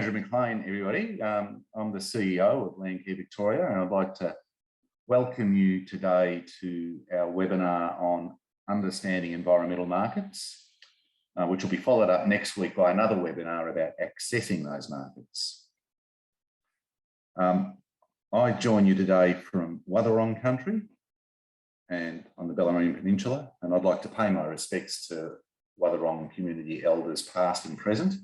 Andrew McLean, everybody. I'm the CEO of Landcare Victoria, and I'd like to welcome you today to our webinar on understanding environmental markets, which will be followed up next week by another webinar about accessing those markets. I join you today from Wathaurong country and on the Bellarine Peninsula, and I'd like to pay my respects to Wathaurong community elders past and present,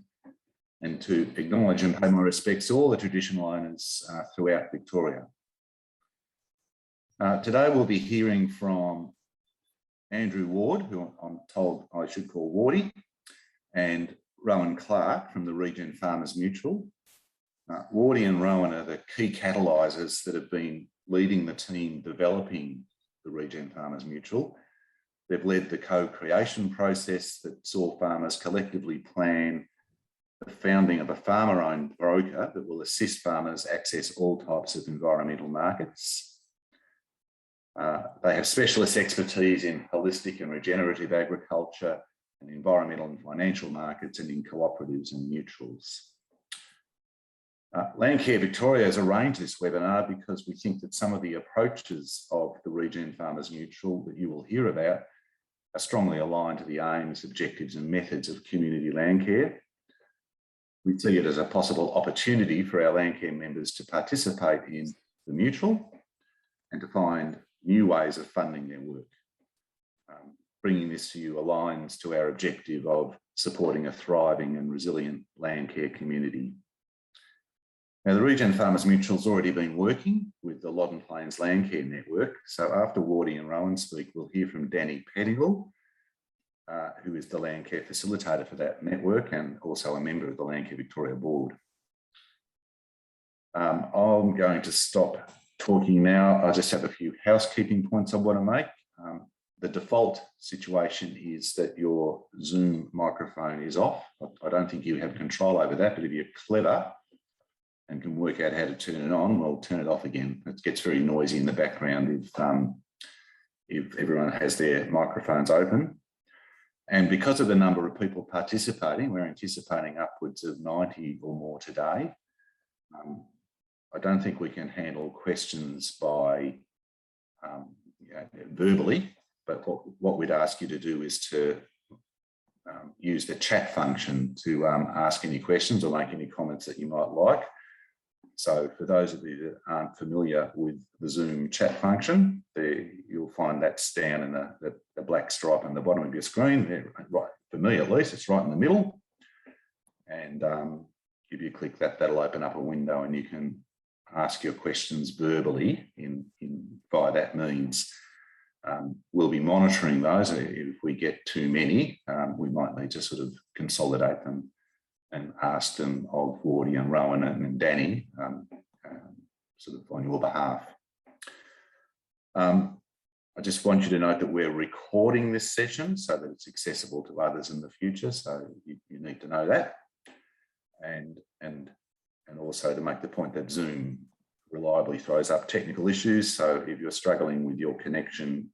and to acknowledge and pay my respects to all the traditional owners throughout Victoria. Today we'll be hearing from Andrew Ward, who I'm told I should call Wardy, and Rowan Clark from the Regen Farmers Mutual. Wardy and Rowan are the key catalysers that have been leading the team developing the Regen Farmers Mutual. They've led the co-creation process that saw farmers collectively plan the founding of a farmer-owned broker that will assist farmers access all types of environmental markets. They have specialist expertise in holistic and regenerative agriculture and environmental and financial markets, and in cooperatives and mutuals. Landcare Victoria has arranged this webinar because we think that some of the approaches of the Regen Farmers Mutual that you will hear about are strongly aligned to the aims, objectives and methods of community landcare. We see it as a possible opportunity for our Landcare members to participate in the mutual and to find new ways of funding their work. Bringing this to you aligns to our objective of supporting a thriving and resilient landcare community. Now, the Regen Farmers Mutual's already been working with the Loddon Plains Landcare Network. So after Wardy and Rowan speak, we'll hear from Danny Pettigle, who is the Landcare facilitator for that network and also a member of the Landcare Victoria board. I'm going to stop talking now. I just have a few housekeeping points I want to make. The default situation is that your Zoom microphone is off. I don't think you have control over that, but if you're clever and can work out how to turn it on, well, turn it off again. It gets very noisy in the background if everyone has their microphones open. And because of the number of people participating, we're anticipating upwards of 90 or more today. I don't think we can handle questions by verbally, but what we'd ask you to do is to use the chat function to ask any questions or make any comments that you might like. So for those of you that aren't familiar with the Zoom chat function, you'll find that's down in the black stripe on the bottom of your screen. Right, for me at least, it's right in the middle. And if you click that, that'll open up a window and you can ask your questions verbally via that means. We'll be monitoring those. If we get too many, we might need to sort of consolidate them and ask them of Wardy and Rowan and Danny sort of on your behalf. I just want you to note that we're recording this session so that it's accessible to others in the future. So you need to know that. And also to make the point that Zoom reliably throws up technical issues. So if you're struggling with your connection,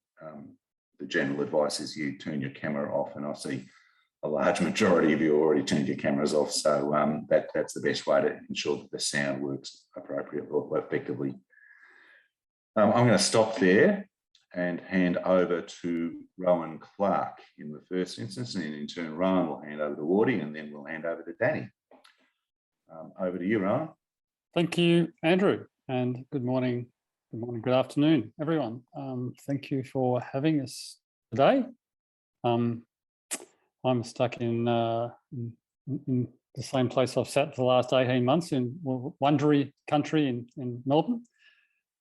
the general advice is you turn your camera off, and I see a large majority of you already turned your cameras off. So that's the best way to ensure that the sound works appropriately or effectively. I'm going to stop there and hand over to Rowan Clark in the first instance, and in turn Rowan will hand over to Wardy, and then we'll hand over to Danny. Over to you, Rowan. Thank you, Andrew, and good morning, good afternoon, everyone. Thank you for having us today. I'm stuck in the same place I've sat for the last 18 months in Wundery country in Melbourne.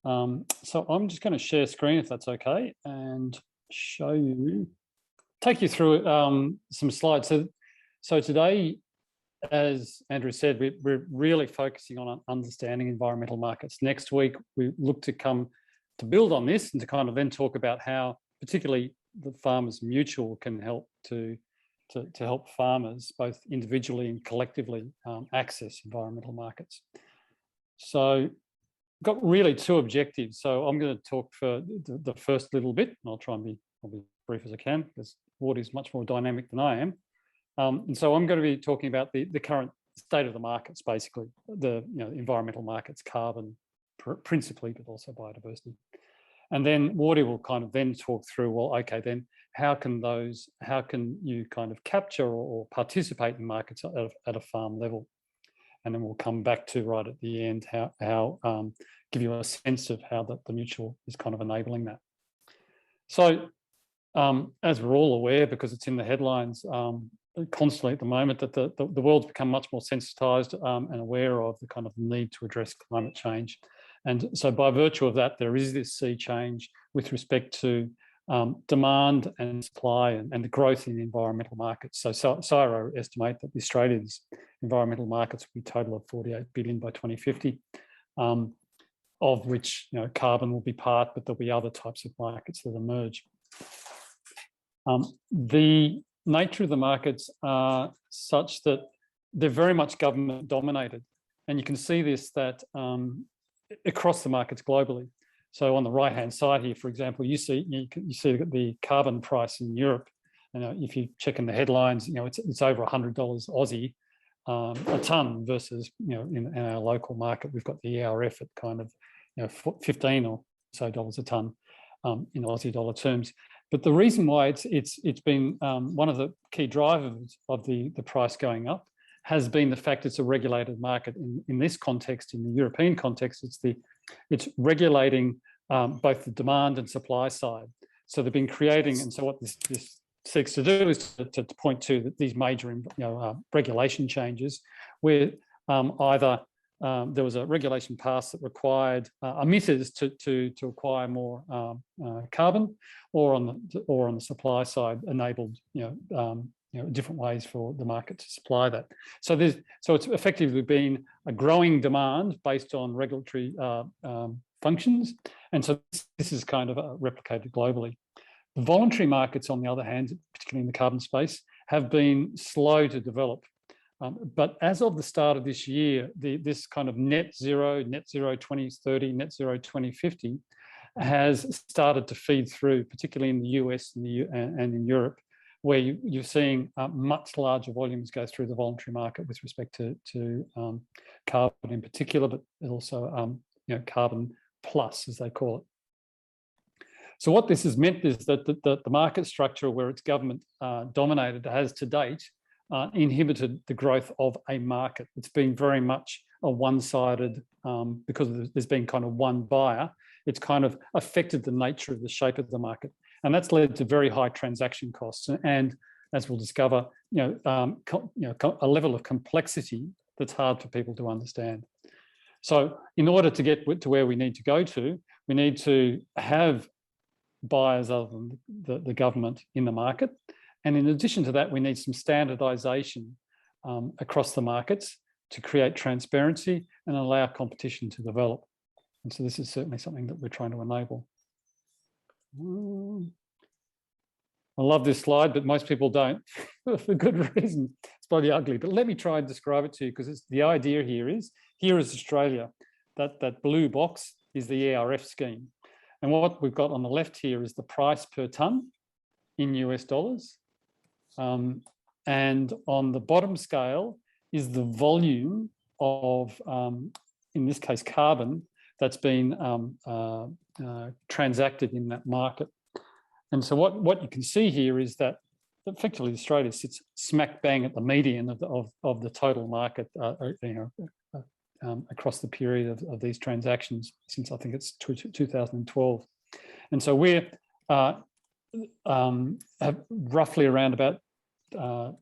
So I'm just going to share screen, if that's okay, and take you through some slides. So today, as Andrew said, we're really focusing on understanding environmental markets. Next week, we look to come to build on this and to kind of then talk about how particularly the Farmers Mutual can help to help farmers both individually and collectively access environmental markets. So got really two objectives. So I'm going to talk for the first little bit, and I'll try and be brief as I can because Wardy is much more dynamic than I am. And so I'm going to be talking about the current state of the markets, basically, the environmental markets, carbon principally, but also biodiversity. And then Wardy will kind of then talk through, well, okay, then how can you kind of capture or participate in markets at a farm level? And then we'll come back to right at the end how give you a sense of how the mutual is kind of enabling that. So as we're all aware, because it's in the headlines constantly at the moment, that the world's become much more sensitized and aware of the kind of need to address climate change. And so by virtue of that, there is this sea change with respect to demand and supply and the growth in the environmental markets. So CSIRO estimate that Australia's environmental markets will be a total of 48 billion by 2050, of which carbon will be part, but there'll be other types of markets that emerge. The nature of the markets are such that they're very much government dominated. And you can see this that across the markets globally. So on the right-hand side here, for example, you see the carbon price in Europe. And if you check in the headlines, it's over $100 Aussie a tonne versus in our local market we've got the ERF at kind of 15 or so dollars a tonne in Aussie dollar terms. But the reason why it's been one of the key drivers of the price going up has been the fact it's a regulated market. In this context, in the European context, it's regulating both the demand and supply side. So they've been creating, and so what this seeks to do is to point to these major regulation changes where either there was a regulation passed that required emitters to acquire more carbon, or on the supply side enabled different ways for the market to supply that. So it's effectively been a growing demand based on regulatory functions, and so this is kind of replicated globally. The voluntary markets, on the other hand, particularly in the carbon space, have been slow to develop. But as of the start of this year, this kind of net zero 2030, net zero 2050 has started to feed through, particularly in the US and in Europe, where you're seeing much larger volumes go through the voluntary market with respect to carbon in particular, but also carbon plus, as they call it. So what this has meant is that the market structure, where it's government dominated, has to date inhibited the growth of a market. It's been very much a one-sided, because there's been kind of one buyer, it's kind of affected the nature of the shape of the market. And that's led to very high transaction costs. And as we'll discover, a level of complexity that's hard for people to understand. So in order to get to where we need to go to, we need to have buyers other than the government in the market. And in addition to that, we need some standardization across the markets to create transparency and allow competition to develop. And so this is certainly something that we're trying to enable. I love this slide, but most people don't for good reason. It's bloody ugly, but let me try and describe it to you, because the idea here is Australia. That blue box is the ERF scheme. And what we've got on the left here is the price per tonne in US dollars. And on the bottom scale is the volume of, in this case, carbon that's been transacted in that market. And so what you can see here is that effectively Australia sits smack bang at the median of the total market, across the period of these transactions since I think it's 2012. And so we're have roughly around about now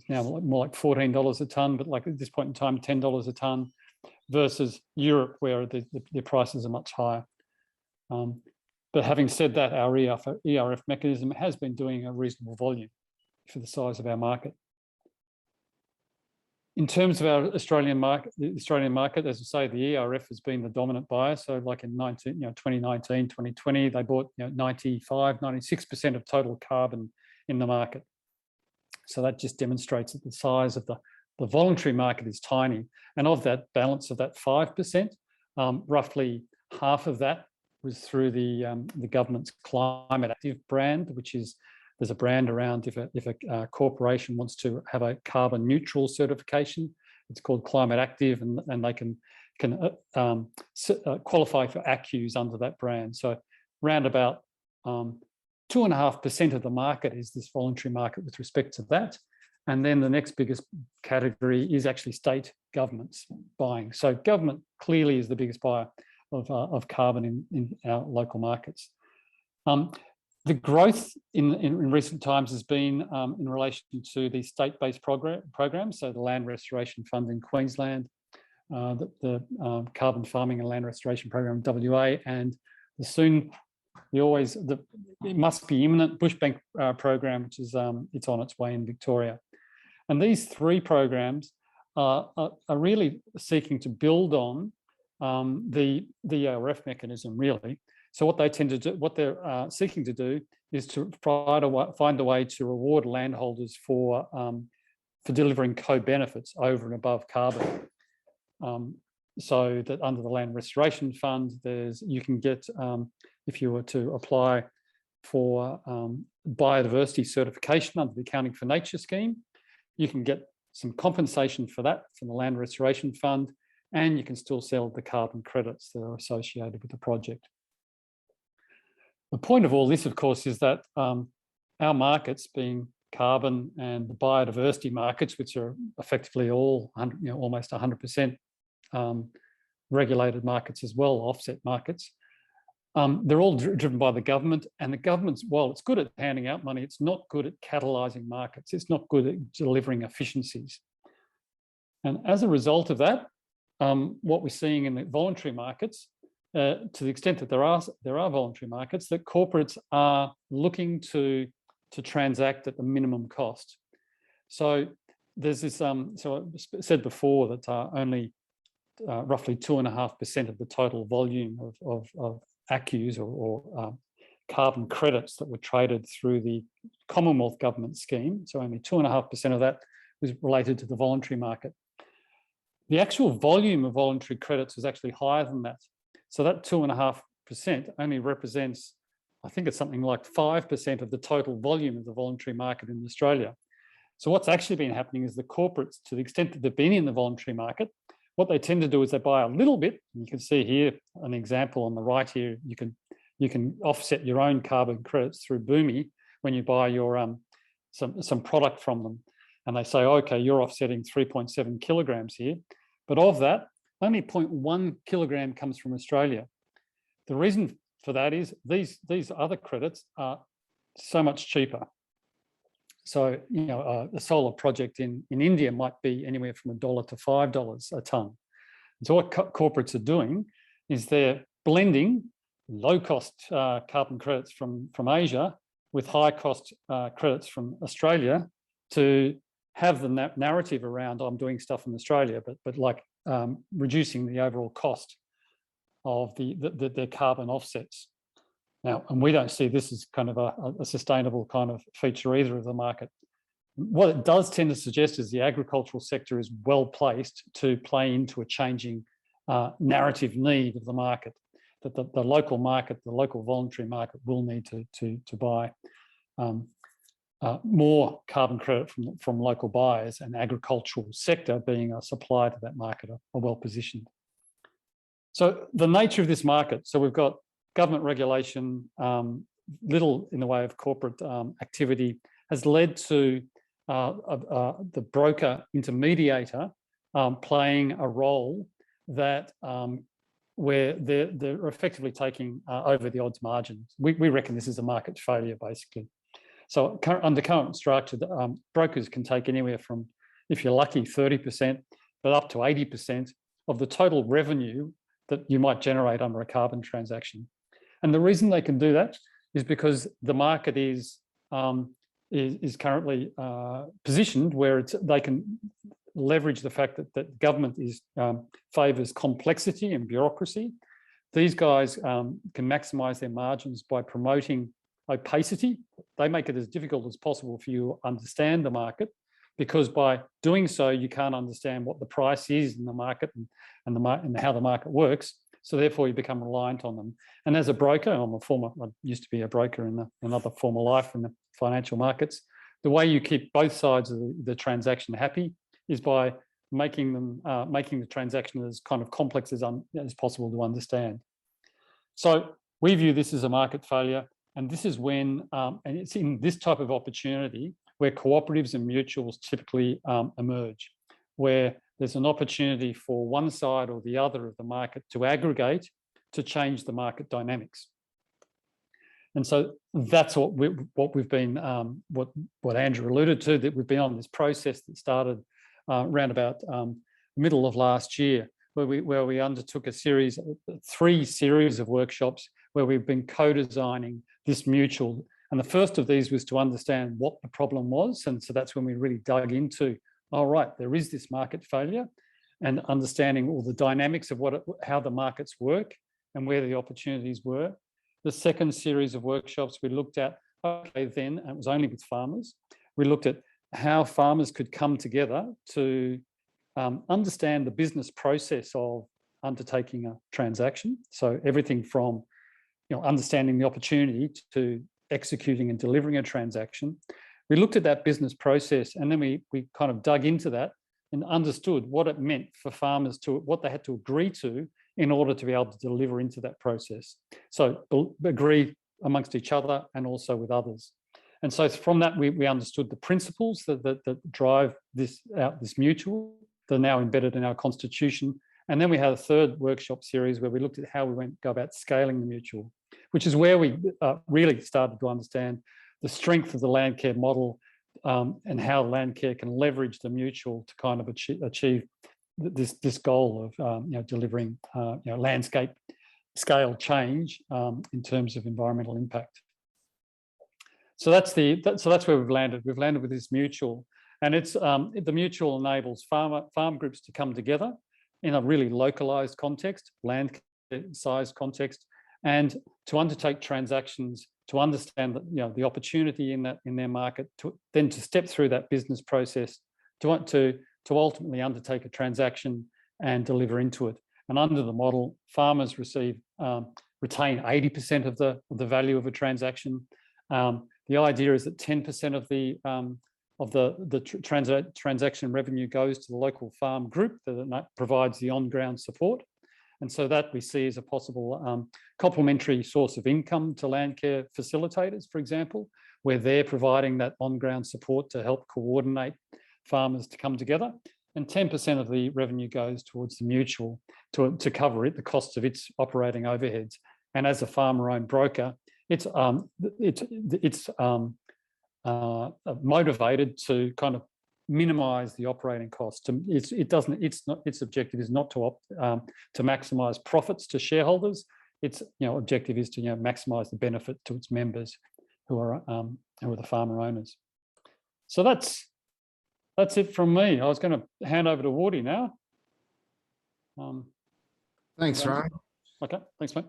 more like $14 a tonne, but like at this point in time, $10 a tonne, versus Europe, where the prices are much higher. But having said that, our ERF mechanism has been doing a reasonable volume for the size of our market. In terms of our Australian market, as I say, the ERF has been the dominant buyer. So like in 2019, 2020, they bought 95, 96% of total carbon in the market. So that just demonstrates that the size of the voluntary market is tiny. And of that balance of that 5%, roughly half of that was through the government's Climate Active brand, which is, there's a brand around if a corporation wants to have a carbon neutral certification, It's called Climate Active, and they can qualify for ACCUs under that brand. So round about 2.5% of the market is this voluntary market with respect to that. And then the next biggest category is actually state governments buying. So government clearly is the biggest buyer of carbon in our local markets. The growth in recent times has been in relation to the state-based programs, so the Land Restoration Fund in Queensland, the Carbon Farming and Land Restoration Program in WA, and it must be imminent Bushbank program, which is it's on its way in Victoria. And these three programs are really seeking to build on the ERF mechanism, really. So what they tend to do, what they're seeking to do, is to find a way to reward landholders for delivering co-benefits over and above carbon. So that under the Land Restoration Fund, you can get, if you were to apply for biodiversity certification under the Accounting for Nature scheme, you can get some compensation for that from the Land Restoration Fund, and you can still sell the carbon credits that are associated with the project. The point of all this, of course, is that our markets, being carbon and the biodiversity markets, which are effectively all almost 100% regulated markets as well, offset markets, they're all driven by the government, and the government's, while it's good at handing out money, it's not good at catalysing markets. It's not good at delivering efficiencies. And as a result of that, what we're seeing in the voluntary markets, to the extent that there are voluntary markets, that corporates are looking to transact at the minimum cost. So there's this, so I said before that only roughly 2.5% of the total volume of ACCUs or carbon credits that were traded through the Commonwealth Government scheme, so only 2.5% of that was related to the voluntary market. The actual volume of voluntary credits was actually higher than that. So that 2.5% only represents, I think it's something like 5% of the total volume of the voluntary market in Australia. So what's actually been happening is the corporates, to the extent that they've been in the voluntary market, what they tend to do is they buy a little bit. You can see here an example on the right here. You can offset your own carbon credits through Boomi when you buy your some product from them. And they say, okay, you're offsetting 3.7 kilograms here. But of that, only 0.1 kilogram comes from Australia. The reason for that is these other credits are so much cheaper. So, a solar project in India might be anywhere from $1 to $5 a tonne. So what corporates are doing is they're blending low-cost carbon credits from Asia with high-cost credits from Australia to have the narrative around, I'm doing stuff in Australia, but like reducing the overall cost of their carbon offsets. Now, and we don't see this as kind of a sustainable kind of feature either of the market. What it does tend to suggest is the agricultural sector is well placed to play into a changing narrative need of the market, that the local market, the local voluntary market will need to buy more carbon credit from local buyers, and agricultural sector being a supplier to that market are well positioned. So the nature of this market, so we've got government regulation, little in the way of corporate activity, has led to the broker intermediator playing a role that where they're effectively taking over the odds margins. We reckon this is a market failure, basically. So under current structure, brokers can take anywhere from, if you're lucky, 30%, but up to 80% of the total revenue that you might generate under a carbon transaction. And the reason they can do that is because the market is currently positioned where they can leverage the fact that government favours complexity and bureaucracy. These guys can maximise their margins by promoting opacity. They make it as difficult as possible for you to understand the market, because by doing so, you can't understand what the price is in the market and how the market works. So therefore, you become reliant on them. And as a broker, I used to be a broker in another former life in the financial markets. The way you keep both sides of the transaction happy is by making the transaction as kind of complex as possible to understand. So we view this as a market failure, and this is when, and it's in this type of opportunity where cooperatives and mutuals typically emerge, where there's an opportunity for one side or the other of the market to aggregate to change the market dynamics. And so that's what we've been, what Andrew alluded to, that we've been on this process that started around about middle of last year, where we undertook three series of workshops where we've been co-designing this mutual. And the first of these was to understand what the problem was. And so that's when we really dug into, all right, there is this market failure, and understanding all the dynamics of how the markets work and where the opportunities were. The second series of workshops, we looked at, okay, then, and it was only with farmers, we looked at how farmers could come together to understand the business process of undertaking a transaction. So everything from understanding the opportunity to executing and delivering a transaction. We looked at that business process, and then we kind of dug into that and understood what it meant for farmers what they had to agree to in order to be able to deliver into that process. So agree amongst each other and also with others. And so from that, we understood the principles that drive this mutual. They're now embedded in our constitution. And then we had a third workshop series where we looked at how we go about scaling the mutual, which is where we really started to understand the strength of the Landcare model, and how Landcare can leverage the mutual to kind of achieve this goal of delivering landscape scale change in terms of environmental impact. So that's where we've landed. We've landed with this mutual, and it's the mutual enables farm groups to come together in a really localized context, land size context, and to undertake transactions, to understand the opportunity in their market, then to step through that business process, to ultimately undertake a transaction and deliver into it. And under the model, farmers retain 80% of the value of a transaction. The idea is that 10% of the transaction revenue goes to the local farm group that provides the on-ground support. And so that we see as a possible complementary source of income to Landcare facilitators, for example, where they're providing that on-ground support to help coordinate farmers to come together. And 10% of the revenue goes towards the mutual to cover the costs of its operating overheads. And as a farmer-owned broker, it's motivated to kind of minimise the operating costs. Its objective is not to maximise profits to shareholders. Its objective is to maximise the benefit to its members, who are the farmer owners. So that's it from me. I was going to hand over to Wardy now. Thanks, Ryan. Okay, thanks, mate.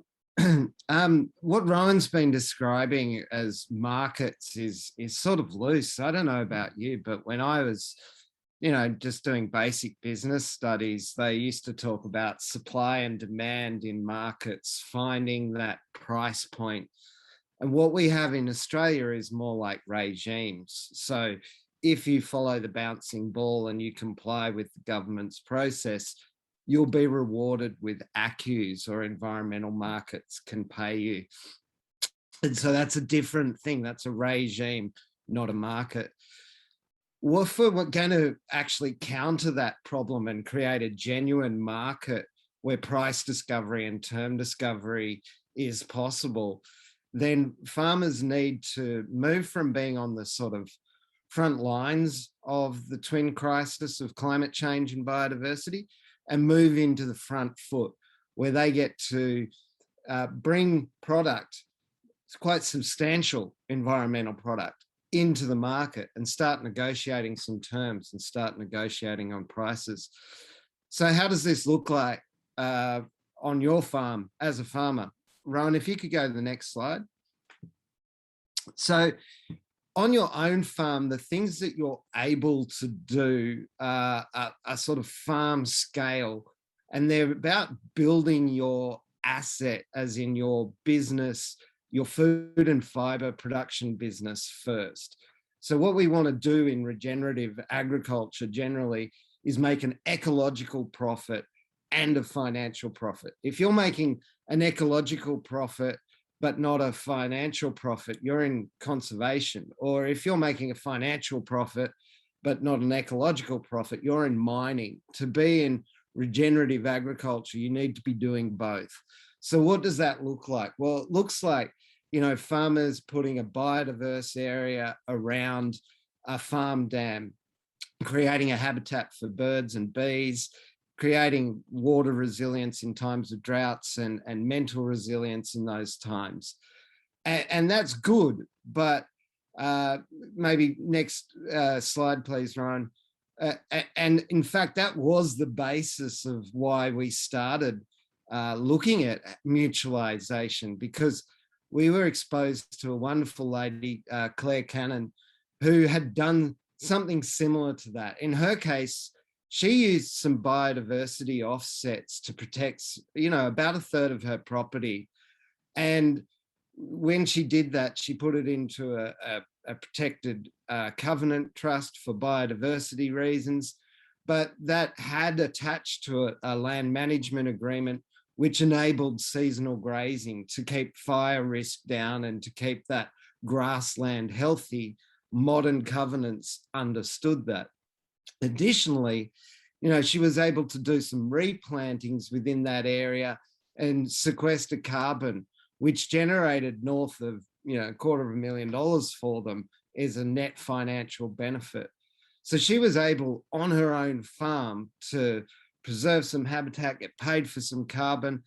What Ryan's been describing as markets is sort of loose. I don't know about you, but when I was, just doing basic business studies, they used to talk about supply and demand in markets, finding that price point. And what we have in Australia is more like regimes. So if you follow the bouncing ball and you comply with the government's process, you'll be rewarded with ACCUs, or environmental markets can pay you. And so that's a different thing. That's a regime, not a market. If we're going to actually counter that problem and create a genuine market where price discovery and term discovery is possible, then farmers need to move from being on the sort of front lines of the twin crisis of climate change and biodiversity, and move into the front foot, where they get to bring product, it's quite substantial environmental product, into the market and start negotiating some terms and start negotiating on prices. So how does this look like on your farm as a farmer? Rowan, if you could go to the next slide. So on your own farm, the things that you're able to do are sort of farm scale, and they're about building your asset, as in your business, your food and fiber production business first. So what we want to do in regenerative agriculture generally is make an ecological profit and a financial profit. If you're making an ecological profit but not a financial profit, you're in conservation. Or if you're making a financial profit but not an ecological profit, you're in mining. To be in regenerative agriculture, you need to be doing both. So what does that look like? Well, it looks like, you know, farmers putting a biodiverse area around a farm dam, creating a habitat for birds and bees, creating water resilience in times of droughts and mental resilience in those times. And that's good, but maybe next slide, please, Ryan. And in fact, that was the basis of why we started looking at mutualization, because we were exposed to a wonderful lady, Claire Cannon, who had done something similar to that. In her case, she used some biodiversity offsets to protect, you know, about a third of her property. And when she did that, she put it into a protected covenant trust for biodiversity reasons, but that had attached to it a land management agreement which enabled seasonal grazing to keep fire risk down and to keep that grassland healthy. Modern covenants understood that. Additionally, you know, she was able to do some replantings within that area and sequester carbon, which generated north of, you know, $250,000 for them as a net financial benefit. So she was able on her own farm to preserve some habitat, get paid for some carbon,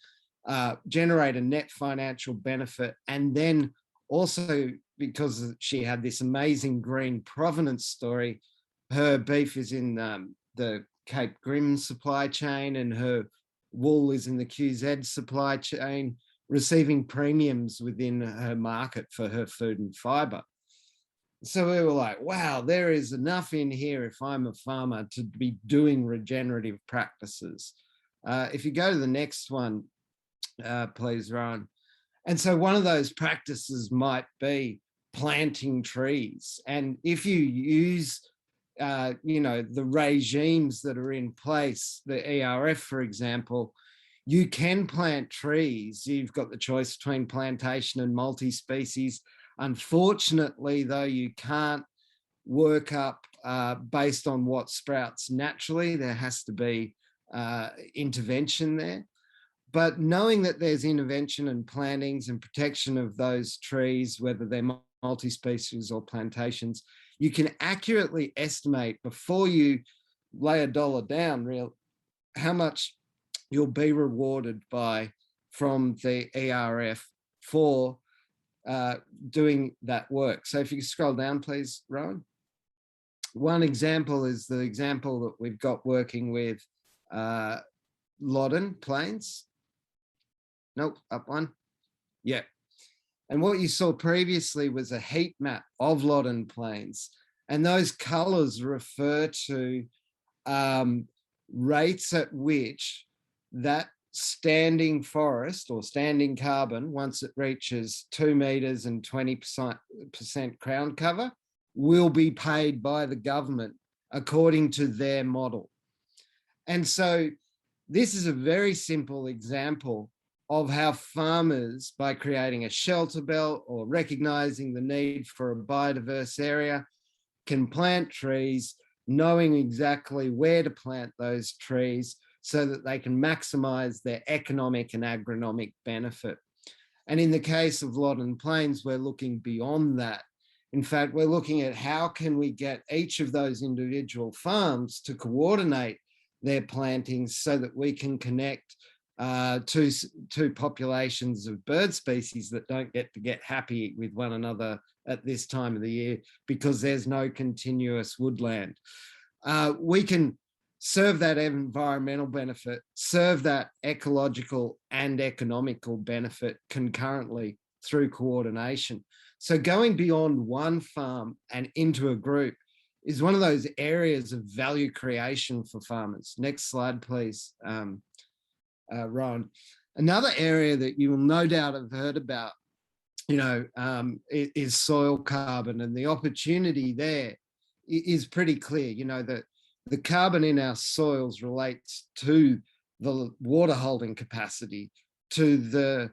generate a net financial benefit, and then also, because she had this amazing green provenance story, her beef is in the Cape Grim supply chain and her wool is in the QZ supply chain, receiving premiums within her market for her food and fiber. So we were like, wow, there is enough in here if I'm a farmer to be doing regenerative practices. If you go to the next one, please, Ryan. And so one of those practices might be planting trees. And if you use, you know, the regimes that are in place, the ERF, for example, you can plant trees. You've got the choice between plantation and multi-species. Unfortunately, though, you can't work up based on what sprouts naturally. There has to be intervention there. But knowing that there's intervention and plantings and protection of those trees, whether they're multi-species or plantations, you can accurately estimate before you lay a dollar down how much you'll be rewarded by from the ERF for doing that work. So if you scroll down, please, Rowan. One example is the example that we've got working with Loddon Plains. Nope, up one. Yeah. And what you saw previously was a heat map of Loddon Plains. And those colors refer to rates at which that standing forest or standing carbon, once it reaches 2 meters and 20% crown cover, will be paid by the government according to their model. And so this is a very simple example of how farmers, by creating a shelter belt or recognizing the need for a biodiverse area, can plant trees, knowing exactly where to plant those trees so that they can maximize their economic and agronomic benefit. And in the case of Loddon Plains, we're looking beyond that. In fact, we're looking at how can we get each of those individual farms to coordinate their plantings so that we can connect two populations of bird species that don't get happy with one another at this time of the year because there's no continuous woodland. We can serve that environmental benefit, serve that ecological and economical benefit concurrently through coordination. So going beyond one farm and into a group is one of those areas of value creation for farmers. Next slide, please, Ron. Another area that you will no doubt have heard about, you know, is soil carbon, and the opportunity there is pretty clear. You know, that the carbon in our soils relates to the water holding capacity, to the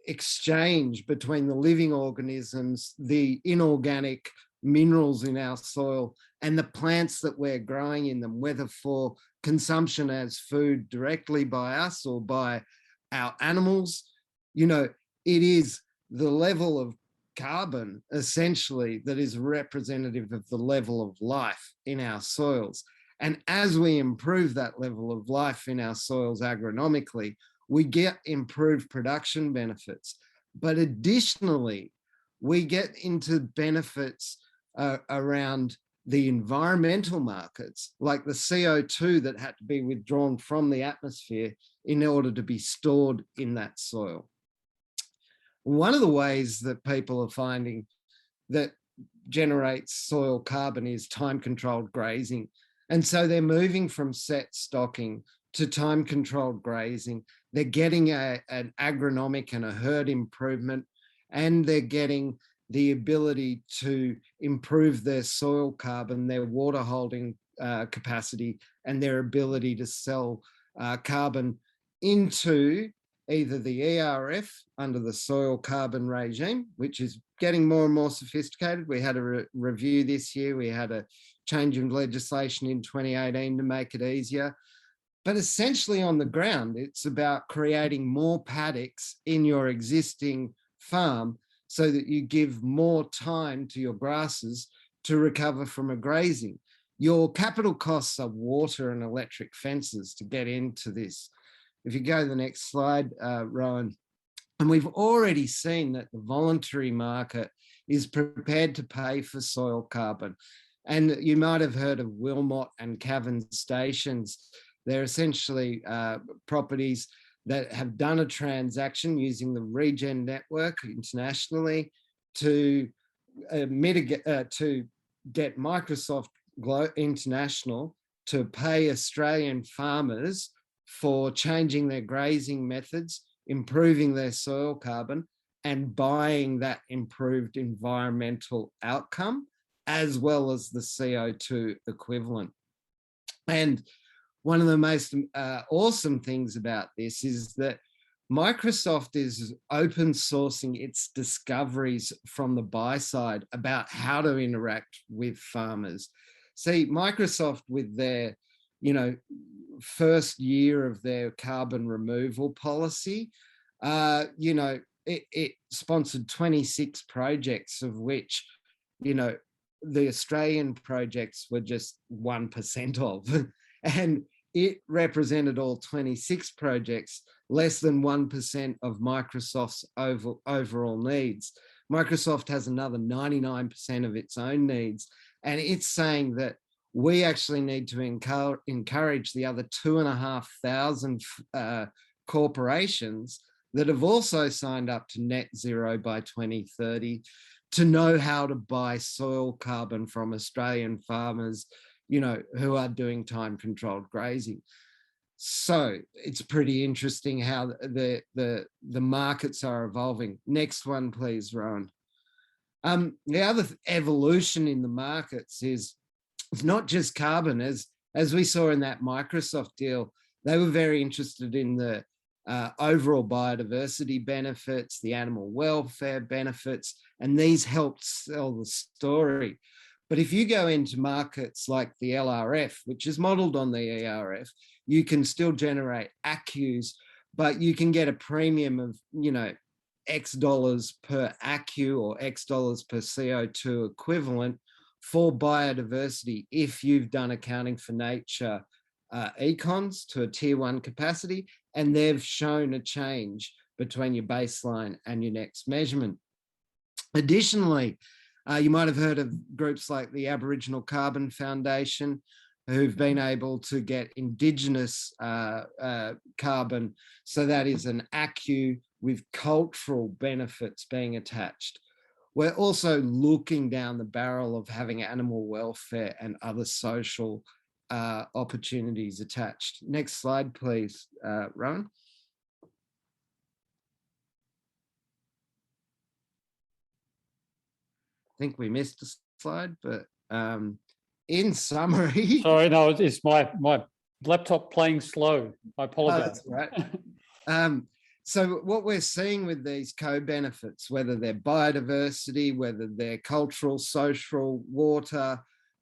exchange between the living organisms, the inorganic minerals in our soil, and the plants that we're growing in them, whether for consumption as food directly by us or by our animals. You know, it is the level of carbon essentially that is representative of the level of life in our soils. And as we improve that level of life in our soils agronomically, we get improved production benefits. But additionally, we get into benefits around the environmental markets, like the CO2 that had to be withdrawn from the atmosphere in order to be stored in that soil. One of the ways that people are finding that generates soil carbon is time-controlled grazing. And so they're moving from set stocking to time-controlled grazing. They're getting an agronomic and a herd improvement, and they're getting the ability to improve their soil carbon, their water holding capacity, and their ability to sell carbon into either the ERF under the soil carbon regime, which is getting more and more sophisticated. We had a review this year. We had a change in legislation in 2018 to make it easier. But essentially on the ground, it's about creating more paddocks in your existing farm so that you give more time to your grasses to recover from a grazing. Your capital costs are water and electric fences to get into this. If you go to the next slide, Rowan, and we've already seen that the voluntary market is prepared to pay for soil carbon. And you might have heard of Wilmot and Cavan stations. They're essentially properties that have done a transaction using the Regen network internationally to mitigate, to get Microsoft International to pay Australian farmers for changing their grazing methods, improving their soil carbon, and buying that improved environmental outcome, as well as the CO2 equivalent. And one of the most awesome things about this is that Microsoft is open sourcing its discoveries from the buy side about how to interact with farmers. See, Microsoft with their, you know, first year of their carbon removal policy, you know, it sponsored 26 projects, of which, you know, the Australian projects were just 1% of. And it represented all 26 projects, less than 1% of Microsoft's overall needs. Microsoft has another 99% of its own needs. And it's saying that we actually need to encourage the other 2,500 corporations that have also signed up to net zero by 2030 to know how to buy soil carbon from Australian farmers, you know, who are doing time-controlled grazing. So it's pretty interesting how the markets are evolving. Next one, please, Rowan. The other evolution in the markets is it's not just carbon. As we saw in that Microsoft deal, they were very interested in the overall biodiversity benefits, the animal welfare benefits, and these helped sell the story. But if you go into markets like the LRF, which is modeled on the ERF, you can still generate ACCUs, but you can get a premium of, you know, X dollars per ACCU or X dollars per CO2 equivalent for biodiversity if you've done accounting for nature econs to a tier 1 capacity, and they've shown a change between your baseline and your next measurement. Additionally, you might have heard of groups like the Aboriginal Carbon Foundation, who've been able to get Indigenous carbon. So that is an ACCU with cultural benefits being attached. We're also looking down the barrel of having animal welfare and other social opportunities attached. Next slide, please, Rowan. I think we missed a slide, but in summary, Sorry, no, it's my laptop playing slow. I apologize. that's right. So what we're seeing with these co-benefits, whether they're biodiversity, whether they're cultural, social, water,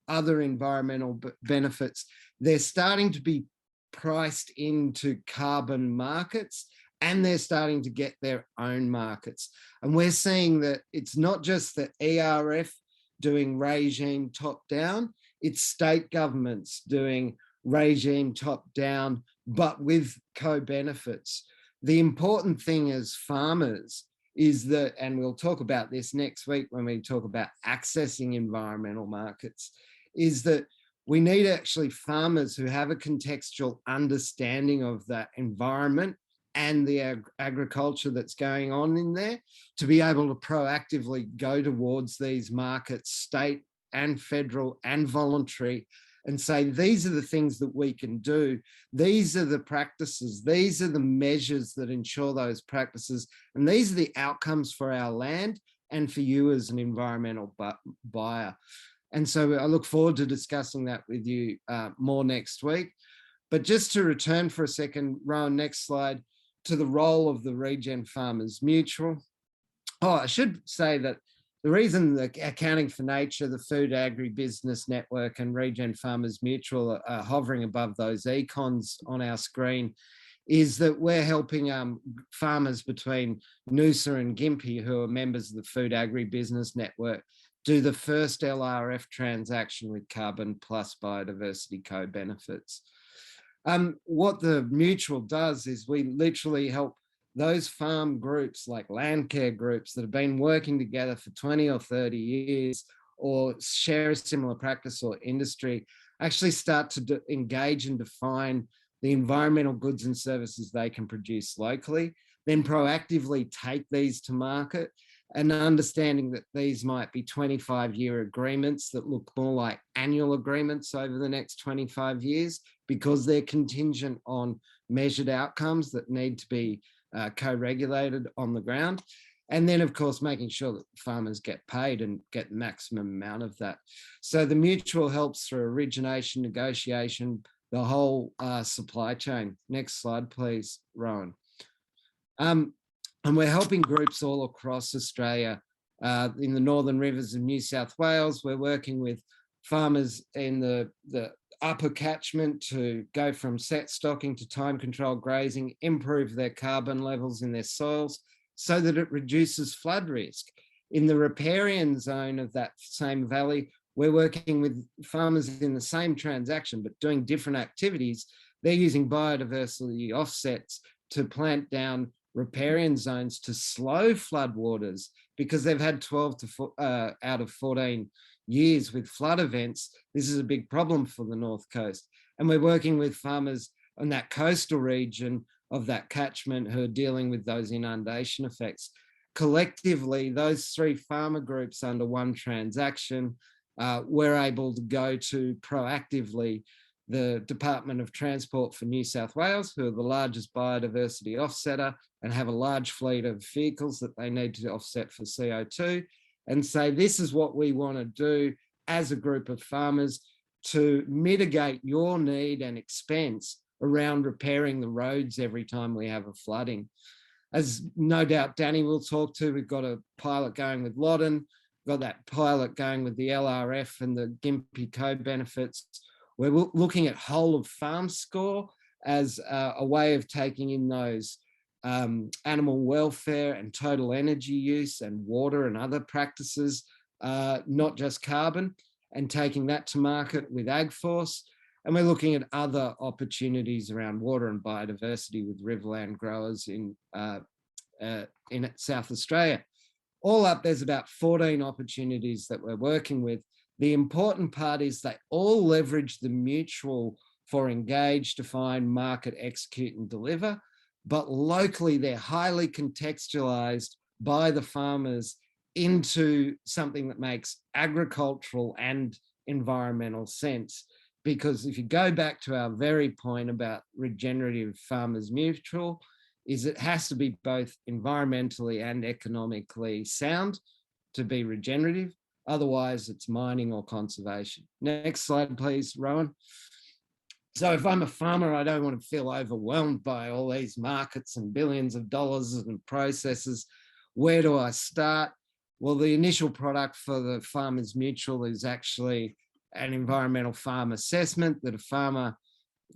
other environmental benefits, they're starting to be priced into carbon markets, and they're starting to get their own markets. And we're seeing that it's not just the ERF doing regime top-down, it's state governments doing regime top-down, but with co-benefits. The important thing as farmers is that, and we'll talk about this next week when we talk about accessing environmental markets, is that we need actually farmers who have a contextual understanding of that environment and the agriculture that's going on in there to be able to proactively go towards these markets, state and federal and voluntary, and say, these are the things that we can do. These are the practices. These are the measures that ensure those practices. And these are the outcomes for our land and for you as an environmental buyer. And so I look forward to discussing that with you more next week. But just to return for a second, Rowan, next slide, to the role of the Regen Farmers Mutual. Oh, I should say that the reason the Accounting for Nature, the Food Agribusiness Network and Regen Farmers Mutual are hovering above those econs on our screen is that we're helping farmers between Noosa and Gympie, who are members of the Food Agribusiness Network, do the first LRF transaction with carbon plus biodiversity co-benefits. What the mutual does is we literally help those farm groups like Landcare groups that have been working together for 20 or 30 years or share a similar practice or industry actually start to engage and define the environmental goods and services they can produce locally, then proactively take these to market, and understanding that these might be 25-year agreements that look more like annual agreements over the next 25 years because they're contingent on measured outcomes that need to be co-regulated on the ground. And then, of course, making sure that farmers get paid and get the maximum amount of that. So the mutual helps through origination, negotiation, the whole supply chain. Next slide, please, Rowan. And we're helping groups all across Australia. In the Northern Rivers of New South Wales, we're working with farmers in the upper catchment to go from set stocking to time controlled grazing, improve their carbon levels in their soils so that it reduces flood risk. In the riparian zone of that same valley, we're working with farmers in the same transaction, but doing different activities. They're using biodiversity offsets to plant down riparian zones to slow floodwaters because they've had 12 out of 14 years with flood events. This is a big problem for the North Coast. And we're working with farmers on that coastal region of that catchment who are dealing with those inundation effects. Collectively, those three farmer groups under one transaction, we're able to go to proactively the Department of Transport for New South Wales, who are the largest biodiversity offsetter and have a large fleet of vehicles that they need to offset for CO2, and say, this is what we want to do as a group of farmers to mitigate your need and expense around repairing the roads every time we have a flooding. As no doubt Danny will talk to, we've got a pilot going with Loddon, got that pilot going with the LRF and the Gympie co-benefits. We're looking at whole of farm score as a way of taking in those animal welfare and total energy use and water and other practices, not just carbon, and taking that to market with AgForce. And we're looking at other opportunities around water and biodiversity with riverland growers in South Australia. All up, there's about 14 opportunities that we're working with. The important part is they all leverage the mutual for engage, define, market, execute, and deliver. But locally, they're highly contextualized by the farmers into something that makes agricultural and environmental sense. Because if you go back to our very point about regenerative farmers mutual, is it has to be both environmentally and economically sound to be regenerative. Otherwise, it's mining or conservation. Next slide, please, Rowan. So if I'm a farmer, I don't want to feel overwhelmed by all these markets and billions of dollars and processes. Where do I start? Well, the initial product for the Farmers Mutual is actually an environmental farm assessment that a farmer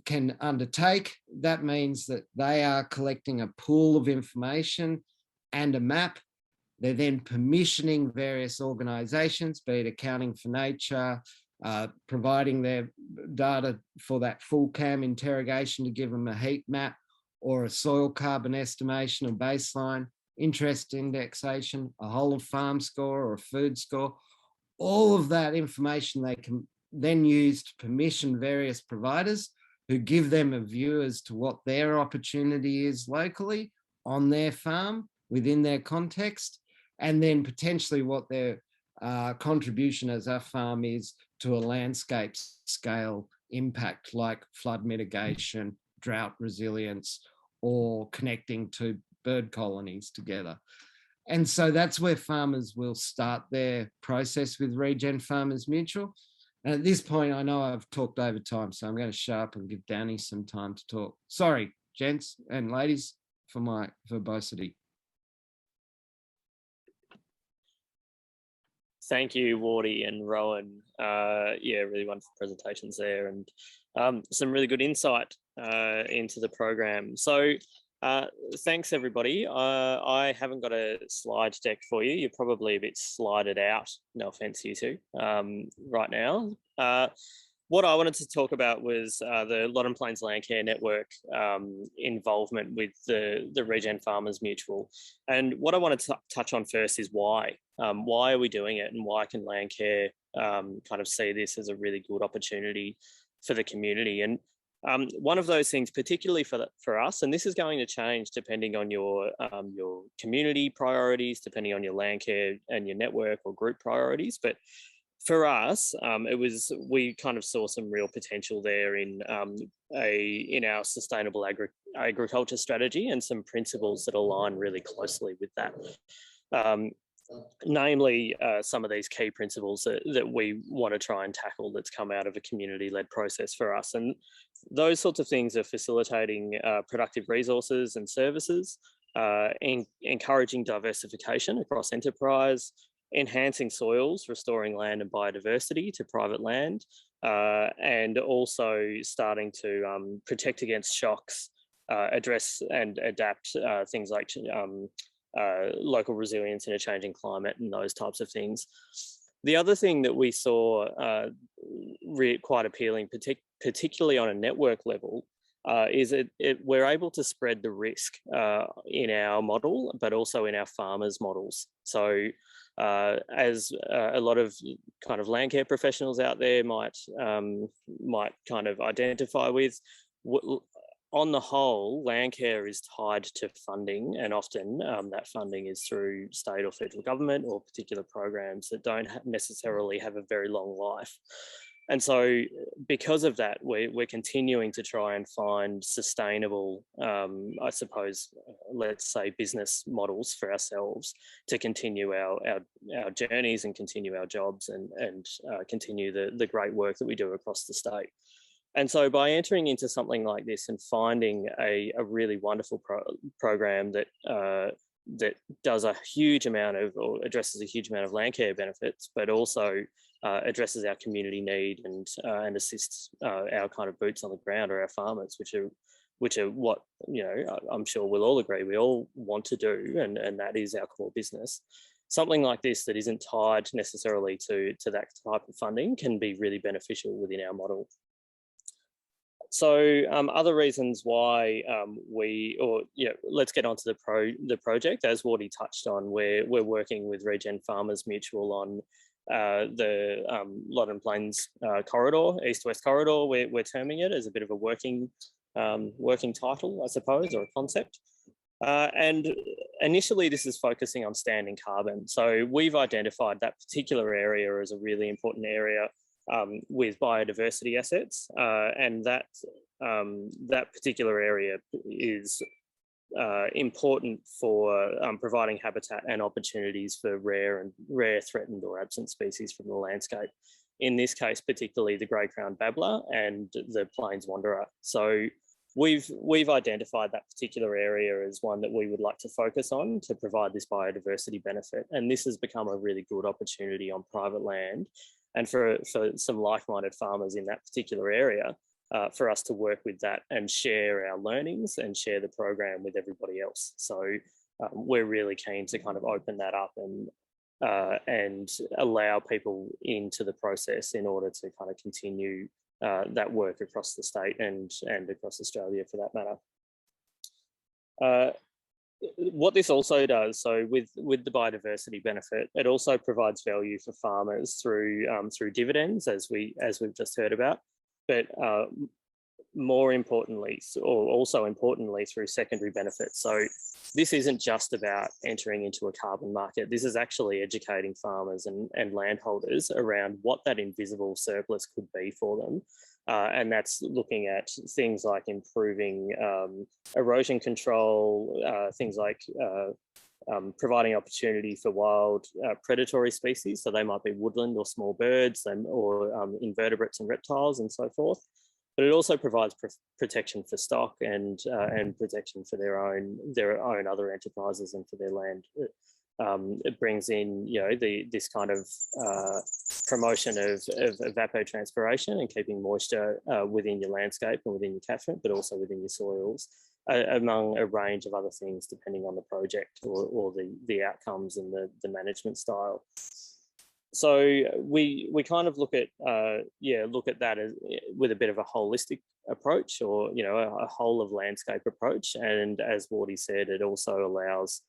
can undertake. That means that they are collecting a pool of information and a map. They're then permissioning various organisations, be it Accounting for Nature, providing their data for that full CAM interrogation to give them a heat map or a soil carbon estimation or baseline, interest indexation, a whole of farm score or a food score. All of that information they can then use to permission various providers who give them a view as to what their opportunity is locally on their farm within their context, and then potentially what their contribution as a farm is to a landscape scale impact, like flood mitigation, drought resilience, or connecting to bird colonies together. And so that's where farmers will start their process with Regen Farmers Mutual. And at this point, I know I've talked over time, so I'm going to shut up and give Danny some time to talk. Sorry, gents and ladies, for my verbosity. Thank you, Wardy and Rowan. Yeah, really wonderful presentations there, and some really good insight into the program. So thanks, everybody. I haven't got a slide deck for you. You're probably a bit slided out, no offense, you two, right now. What I wanted to talk about was the Loddon Plains Landcare Network involvement with the Regen Farmers Mutual. And what I want to touch on first is why. Why are we doing it, and why can Landcare kind of see this as a really good opportunity for the community? And one of those things, particularly for us, and this is going to change depending on your community priorities, depending on your Landcare and your network or group priorities, but for us, we kind of saw some real potential there in our sustainable agriculture strategy, and some principles that align really closely with that. Namely, some of these key principles that we want to try and tackle that's come out of a community-led process for us. And those sorts of things are facilitating productive resources and services, encouraging diversification across enterprise, enhancing soils, restoring land and biodiversity to private land, and also starting to protect against shocks, address and adapt things like local resilience in a changing climate and those types of things. The other thing that we saw quite appealing, particularly on a network level, is we're able to spread the risk in our model, but also in our farmers' models. So as a lot of kind of Landcare professionals out there might kind of identify with, on the whole, Landcare is tied to funding, and often that funding is through state or federal government or particular programs that don't necessarily have a very long life. And so because of that, we're continuing to try and find sustainable, I suppose, let's say, business models for ourselves to continue our journeys and continue our jobs and continue the great work that we do across the state. And so by entering into something like this and finding a really wonderful program that does a huge amount of, or addresses a huge amount of Landcare benefits, but also addresses our community need and assists our kind of boots on the ground, or our farmers, which are what, you know, I'm sure we'll all agree we all want to do, and that is our core business. Something like this that isn't tied necessarily to that type of funding can be really beneficial within our model. So other reasons why let's get onto the project. As Wardy touched on, we're working with Regen Farmers Mutual on the Loddon Plains corridor, east-west corridor. We're terming it as a bit of a working title, I suppose, or a concept. And initially, this is focusing on standing carbon. So we've identified that particular area as a really important area with biodiversity assets, and that particular area is important for providing habitat and opportunities for rare, threatened or absent species from the landscape. In this case, particularly the grey-crowned babbler and the plains wanderer. So we've identified that particular area as one that we would like to focus on to provide this biodiversity benefit. And this has become a really good opportunity on private land, and for some like-minded farmers in that particular area, for us to work with that and share our learnings and share the program with everybody else. So we're really keen to kind of open that up and allow people into the process in order to kind of continue that work across the state and across Australia for that matter. What this also does, so with the biodiversity benefit, it also provides value for farmers through dividends, as we've just heard about, but more importantly, or also importantly, through secondary benefits. So this isn't just about entering into a carbon market. This is actually educating farmers and landholders around what that invisible surplus could be for them. And that's looking at things like improving erosion control, things like providing opportunity for wild predatory species. So they might be woodland or small birds or invertebrates and reptiles and so forth. But it also provides protection for stock and protection for their own other enterprises and for their land. It brings in, this kind of promotion of evapotranspiration and keeping moisture within your landscape and within your catchment, but also within your soils, among a range of other things depending on the project or the outcomes and the management style. So we kind of look at that as with a bit of a holistic approach, or a whole of landscape approach. And as Wardy said, it also allows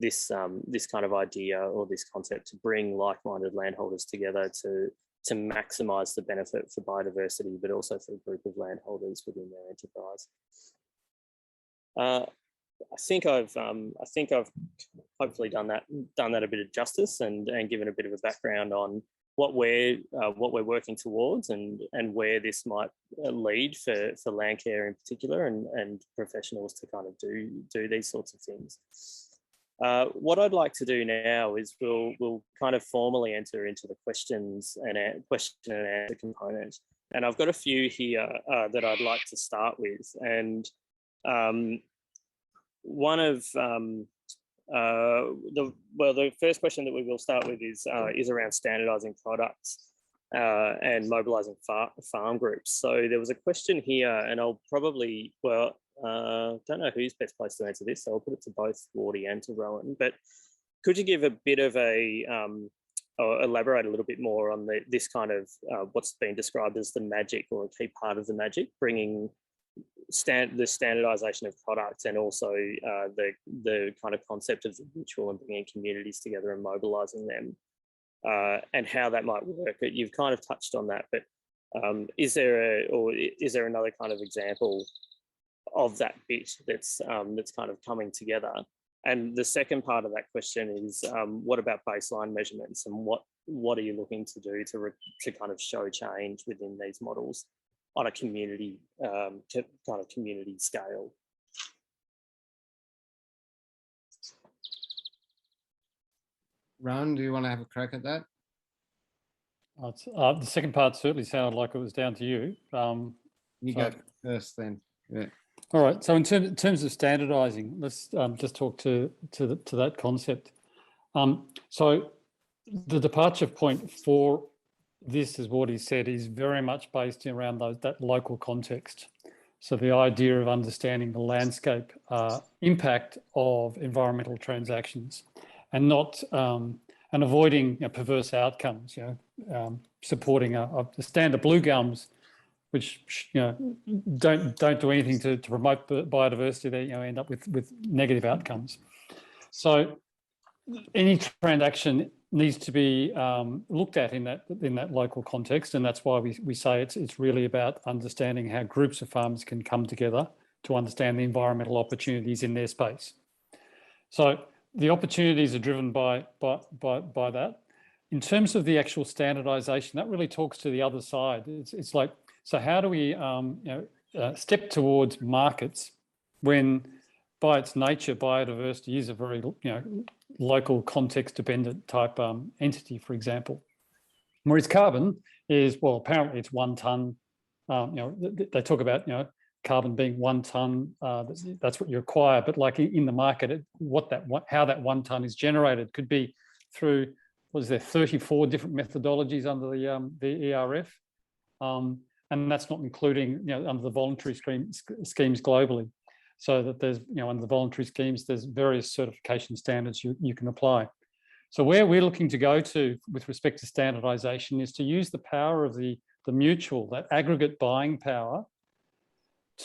this kind of idea or this concept to bring like-minded landholders together to maximise the benefit for biodiversity, but also for a group of landholders within their enterprise. I think I've hopefully done that a bit of justice and given a bit of a background on what we're working towards and where this might lead for Landcare in particular and professionals to kind of do these sorts of things. What I'd like to do now is we'll kind of formally enter into the question and answer component, and I've got a few here that I'd like to start with. And one of the first question that we will start with is around standardising products and mobilising farm groups. So there was a question here, and I'll probably don't know who's best placed to answer this, so I'll put it to both Wardy and to Rowan. But could you give a bit of or elaborate a little bit more on this kind of what's been described as the magic, or a key part of the magic, bringing the standardization of products and also the kind of concept of the ritual and bringing communities together and mobilizing them, and how that might work? You've kind of touched on that, but is there another kind of example of that bit that's kind of coming together? And the second part of that question is, what about baseline measurements, and what are you looking to do to kind of show change within these models on a community kind of community scale? Rowan, do you want to have a crack at that? The second part certainly sounded like it was down to you. You go first then. Yeah. All right. So in terms of standardising, let's just talk to that concept. So the departure point for this, as what he said, is very much based around that local context. So the idea of understanding the landscape impact of environmental transactions, and not and avoiding perverse outcomes. Supporting a stand of blue gums, which don't do anything to promote biodiversity. They end up with negative outcomes. So any transaction needs to be looked at in that local context, and that's why we say it's really about understanding how groups of farmers can come together to understand the environmental opportunities in their space. So the opportunities are driven by that. In terms of the actual standardization, that really talks to the other side. It's like, so how do we step towards markets when by its nature, biodiversity is a very local context dependent type entity, for example. Whereas carbon is, well, apparently it's 1 tonne. They talk about carbon being 1 tonne. That's what you require. But like in the market, how that 1 tonne is generated could be through, what is there, 34 different methodologies under the ERF, and that's not including under the voluntary schemes globally. So that there's under the voluntary schemes there's various certification standards you can apply. So where we're looking to go to with respect to standardisation is to use the power of the mutual, that aggregate buying power,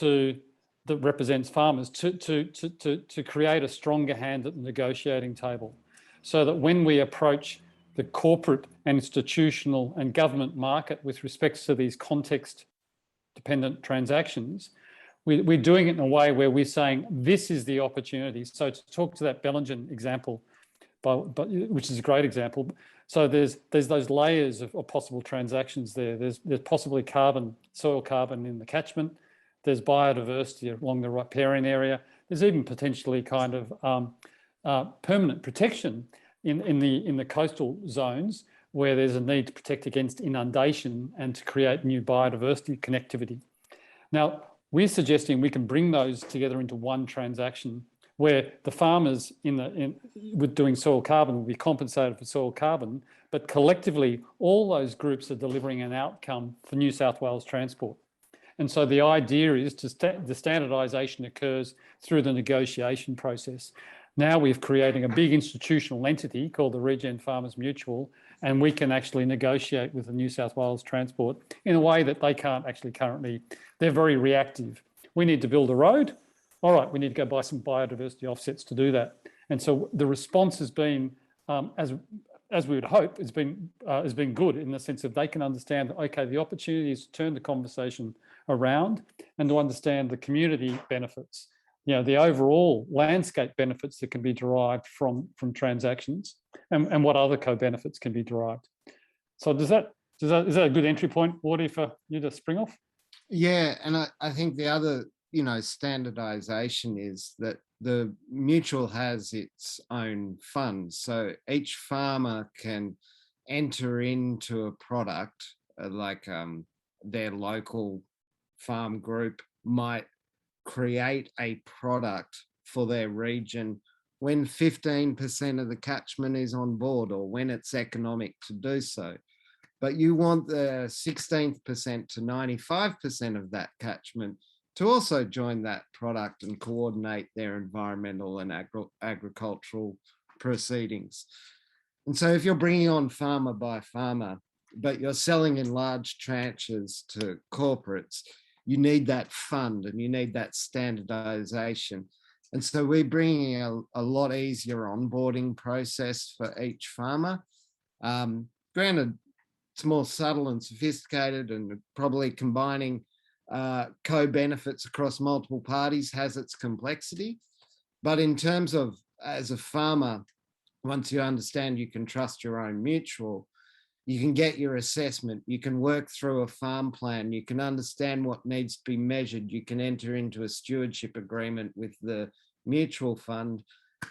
that represents farmers to create a stronger hand at the negotiating table, so that when we approach the corporate and institutional and government market with respect to these context-dependent transactions, we're doing it in a way where we're saying this is the opportunity. So to talk to that Bellingen example, which is a great example. So there's those layers of possible transactions there. There's possibly soil carbon in the catchment. There's biodiversity along the riparian area. There's even potentially kind of permanent protection in the coastal zones where there's a need to protect against inundation and to create new biodiversity connectivity. Now, we're suggesting we can bring those together into one transaction where the farmers with doing soil carbon will be compensated for soil carbon, but collectively all those groups are delivering an outcome for New South Wales transport. And so the idea is the standardisation occurs through the negotiation process. Now we're creating a big institutional entity called the Regen Farmers Mutual, and we can actually negotiate with the New South Wales transport in a way that they can't actually currently. They're very reactive. We need to build a road. All right, we need to go buy some biodiversity offsets to do that. And so the response has been, as we would hope, has been good in the sense that they can understand that, okay, the opportunity is to turn the conversation around and to understand the community benefits, the overall landscape benefits that can be derived from transactions and what other co-benefits can be derived. So is that a good entry point, Wardy, for you to spring off? Yeah, and I think the other standardization is that the mutual has its own funds. So each farmer can enter into a product like their local farm group might create a product for their region when 15% of the catchment is on board or when it's economic to do so. But you want the 16% to 95% of that catchment to also join that product and coordinate their environmental and agricultural proceedings. And so if you're bringing on farmer by farmer, but you're selling in large tranches to corporates, you need that fund and you need that standardization. And so we're bringing a lot easier onboarding process for each farmer. Granted, it's more subtle and sophisticated, and probably combining co-benefits across multiple parties has its complexity. But in terms of, as a farmer, once you understand you can trust your own mutual, you can get your assessment, you can work through a farm plan, you can understand what needs to be measured, you can enter into a stewardship agreement with the mutual fund,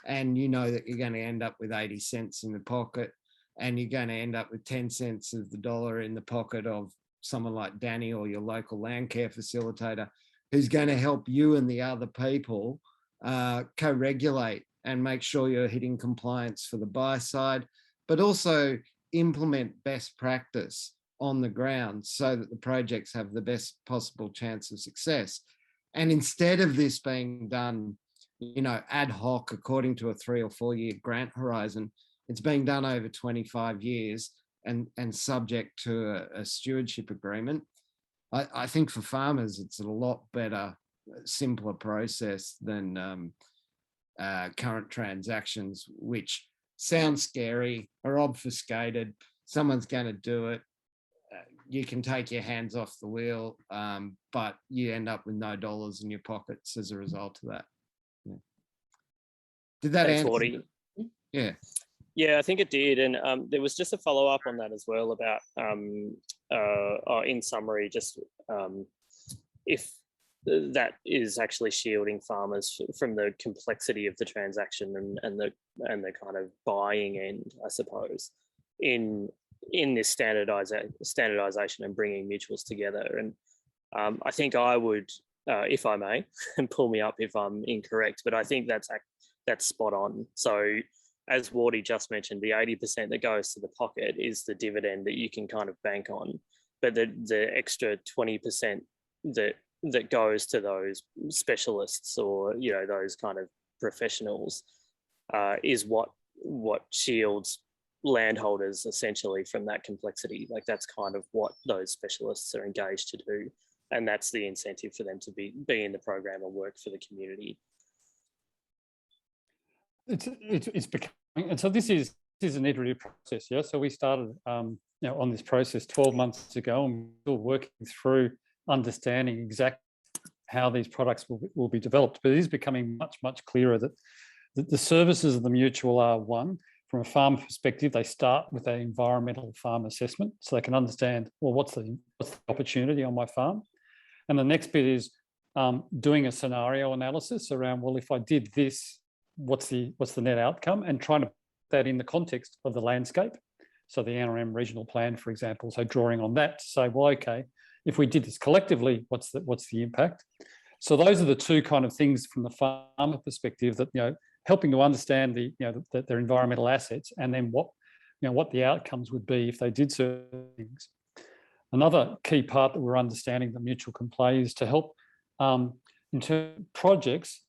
and you know that you're going to end up with 80 cents in the pocket, and you're going to end up with 10 cents of the dollar in the pocket of someone like Danny or your local Landcare facilitator, who's going to help you and the other people co-regulate and make sure you're hitting compliance for the buy side, but also implement best practice on the ground so that the projects have the best possible chance of success. And instead of this being done, ad hoc according to a 3 or 4 year grant horizon, it's being done over 25 years and subject to a stewardship agreement. I think for farmers, it's a lot better, simpler process than current transactions, which sound scary, are obfuscated. Someone's going to do it. You can take your hands off the wheel, but you end up with no dollars in your pockets as a result of that. Yeah. Did that answer? Wardy. Yeah. Yeah, I think it did. And there was just a follow-up on that as well about, in summary, just if that is actually shielding farmers from the complexity of the transaction and the kind of buying end, I suppose, in this standardization and bringing mutuals together. And I think I would, if I may, and pull me up if I'm incorrect, but I think that's spot on. So as Wardy just mentioned, the 80% that goes to the pocket is the dividend that you can kind of bank on, but the extra 20% that goes to those specialists or, you know, those kind of professionals is what shields landholders essentially from that complexity. Like that's kind of what those specialists are engaged to do, and that's the incentive for them to be in the program and work for the community. It's becoming, and so this is an iterative process. Yeah, so we started you know, on this process 12 months ago, and we're still working through understanding exactly how these products will be developed. But it is becoming much clearer that the services of the mutual are one. From a farm perspective, they start with an environmental farm assessment, so they can understand, well, what's the opportunity on my farm, and the next bit is doing a scenario analysis around, well, if I did this, what's the net outcome, and trying to put that in the context of the landscape. So the NRM regional plan, for example, so drawing on that to say, well, okay, if we did this collectively, what's the impact? So those are the two kind of things from the farmer perspective that, you know, helping to understand the, you know, their environmental assets, and then what, you know, what the outcomes would be if they did certain things. Another key part that we're understanding that mutual can play is to help in terms of projects,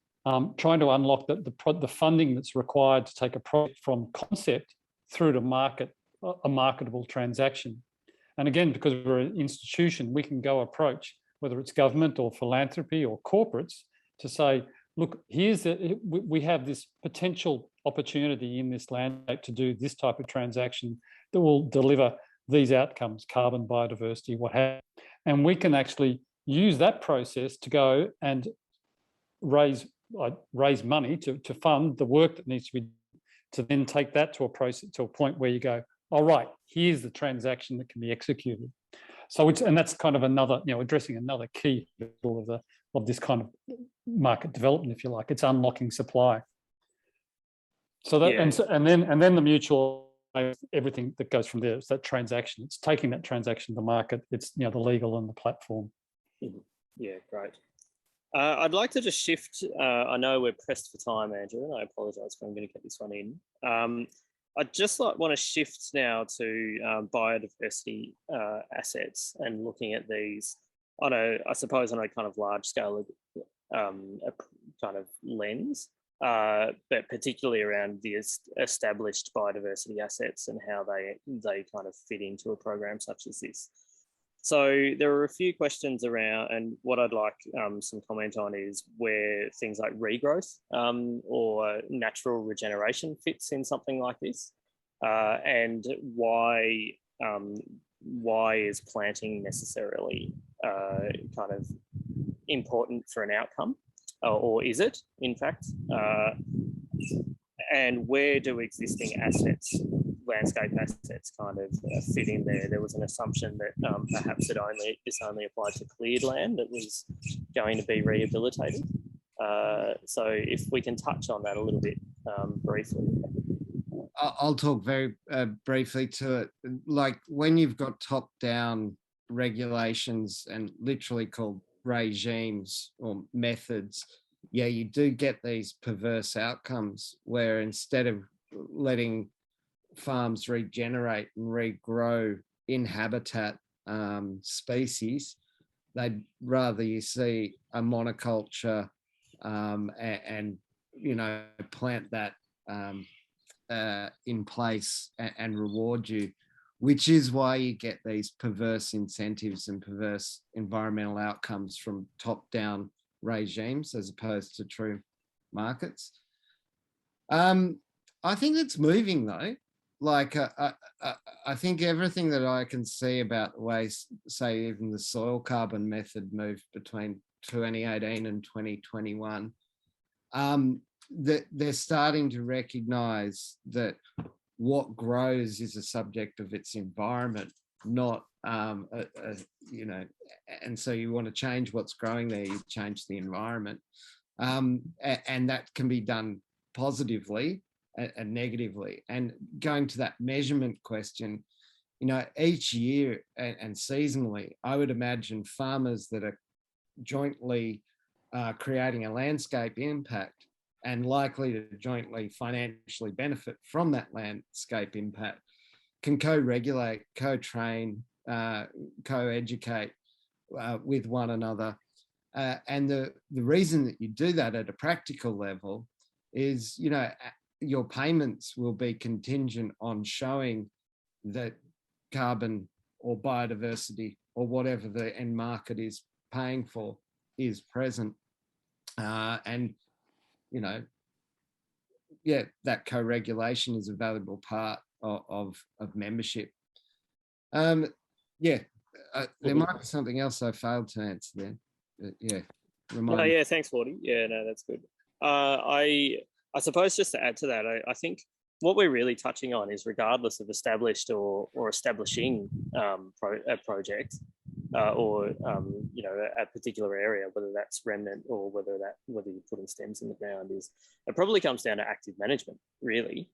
trying to unlock the funding that's required to take a project from concept through to market, a marketable transaction. And again, because we're an institution, we can go approach, whether it's government or philanthropy or corporates, to say, look, we have this potential opportunity in this landscape to do this type of transaction that will deliver these outcomes, carbon, biodiversity, what have you. And we can actually use that process to go and raise money to fund the work that needs to be done, to then take that to a point where you go, all right, here's the transaction that can be executed. So and that's kind of another, you know, addressing another key of this kind of market development, if you like. It's unlocking supply. So that, yeah. and then the mutual, everything that goes from there. It's that transaction. It's taking that transaction to market. It's, you know, the legal and the platform. Yeah, great. I'd like to just shift. I know we're pressed for time, Andrew, and I apologise for I'm going to get this one in. I'd just want to shift now to biodiversity assets and looking at these on I suppose on a kind of large scale kind of lens, but particularly around the established biodiversity assets and how they kind of fit into a program such as this. So there are a few questions around, and what I'd like some comment on is where things like regrowth or natural regeneration fits in something like this, and why is planting necessarily kind of important for an outcome, or is it, in fact? And where do existing assets, landscape assets, kind of fit in there? There was an assumption that perhaps this only applied to cleared land that was going to be rehabilitated. So if we can touch on that a little bit briefly. I'll talk very briefly to it. Like when you've got top-down regulations and literally called regimes or methods, yeah, you do get these perverse outcomes where instead of letting farms regenerate and regrow in habitat species, they'd rather you see a monoculture and you know, plant that in place and reward you, which is why you get these perverse incentives and perverse environmental outcomes from top-down regimes as opposed to true markets. I think it's moving though. Like I think everything that I can see about the way, say, even the soil carbon method moved between 2018 and 2021, that they're starting to recognise that what grows is a subject of its environment, not, you know, and so you want to change what's growing there, you change the environment. And that can be done positively and negatively. And going to that measurement question, you know, each year and seasonally, I would imagine farmers that are jointly creating a landscape impact and likely to jointly financially benefit from that landscape impact can co-regulate, co-train, co-educate with one another. And the reason that you do that at a practical level is, you know, your payments will be contingent on showing that carbon or biodiversity or whatever the end market is paying for is present. And, you know, yeah, that co-regulation is a valuable part of membership. Yeah, there might be something else I failed to answer there. Yeah. Yeah, thanks, Wardy. Yeah, no, that's good. I suppose just to add to that, I think what we're really touching on is regardless of established or establishing a project or you know, a particular area, whether that's remnant or whether you're putting stems in the ground, is it probably comes down to active management, really,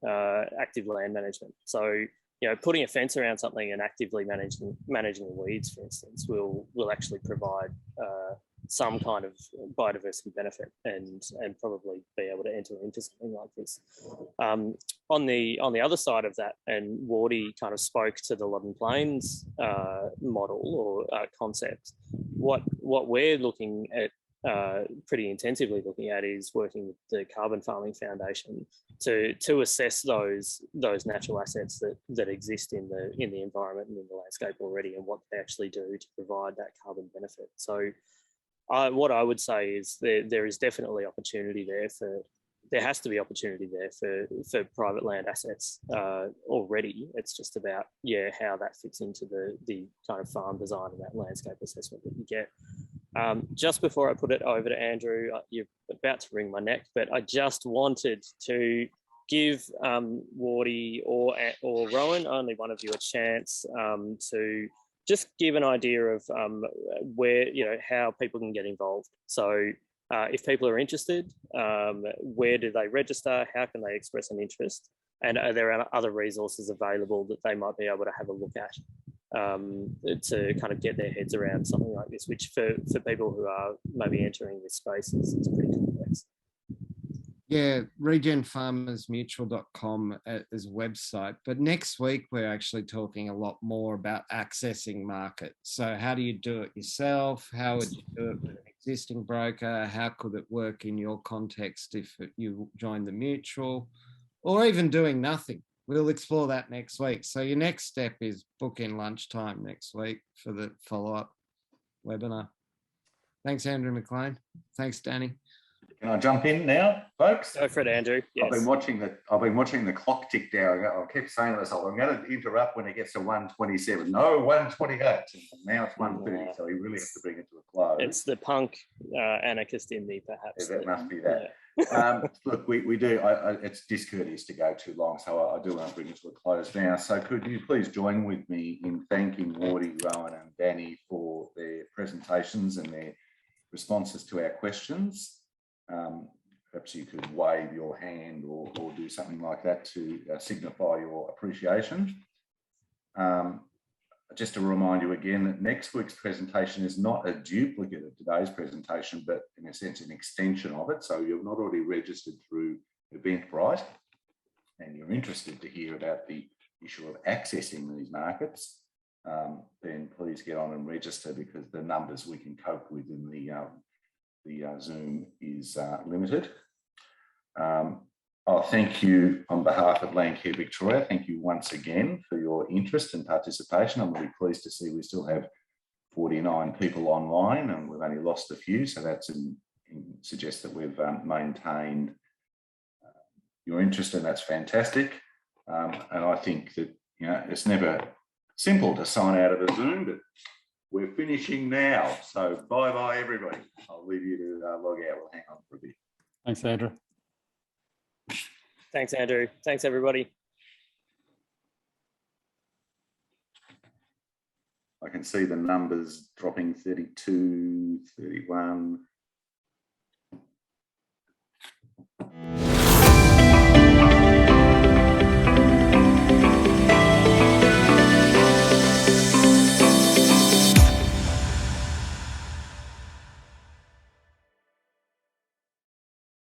active land management. So, you know, putting a fence around something and actively managing the weeds, for instance, will actually provide some kind of biodiversity benefit and probably be able to enter into something like this. On the other side of that, and Wardy kind of spoke to the Loddon Plains model or concept. What we're looking at, pretty intensively looking at, is working with the Carbon Farming Foundation to assess those natural assets that exist in the environment and in the landscape already, and what they actually do to provide that carbon benefit. So what I would say is there is definitely opportunity there there has to be opportunity there for private land assets already. It's just about, yeah, how that fits into the kind of farm design and that landscape assessment that you get. Just before I put it over to Andrew, you're about to wring my neck, but I just wanted to give Wardy or Rowan, only one of you, a chance to just give an idea of where, you know, how people can get involved. So if people are interested, where do they register? How can they express an interest? And are there other resources available that they might be able to have a look at to kind of get their heads around something like this, which for people who are maybe entering this space is pretty complex. Yeah, regenfarmersmutual.com is a website. But next week, we're actually talking a lot more about accessing market. So how do you do it yourself? How would you do it with an existing broker? How could it work in your context if you join the mutual? Or even doing nothing. We'll explore that next week. So your next step is book in lunchtime next week for the follow-up webinar. Thanks, Andrew McLean. Thanks, Danny. Can I jump in now, folks? Go for it, Andrew. Yes. I've been watching the clock tick down. I keep saying to myself, I'm going to interrupt when it gets to 1:27. No, 1:28. Now it's 1:30, so we really have to bring it to a close. It's the punk anarchist in me, perhaps. Yeah, that must be that. Yeah. Look, we do. It's discourteous to go too long, so I do want to bring it to a close now. So could you please join with me in thanking Wardy, Rowan, and Danny for their presentations and their responses to our questions. Perhaps you could wave your hand or do something like that to signify your appreciation. Just to remind you again that next week's presentation is not a duplicate of today's presentation, but in a sense an extension of it. So you're not already registered through Eventbrite and you're interested to hear about the issue of accessing these markets, then please get on and register, because the numbers we can cope with in the Zoom is limited. I'll thank you on behalf of Landcare Victoria. Thank you once again for your interest and participation. I'm really pleased to see we still have 49 people online and we've only lost a few. So that suggests that we've maintained your interest, and that's fantastic. And I think that, you know, it's never simple to sign out of a Zoom, but we're finishing now. So bye-bye, everybody. I'll leave you to log out. We'll hang on for a bit. Thanks, Andrew. Thanks, Andrew. Thanks, everybody. I can see the numbers dropping 32, 31.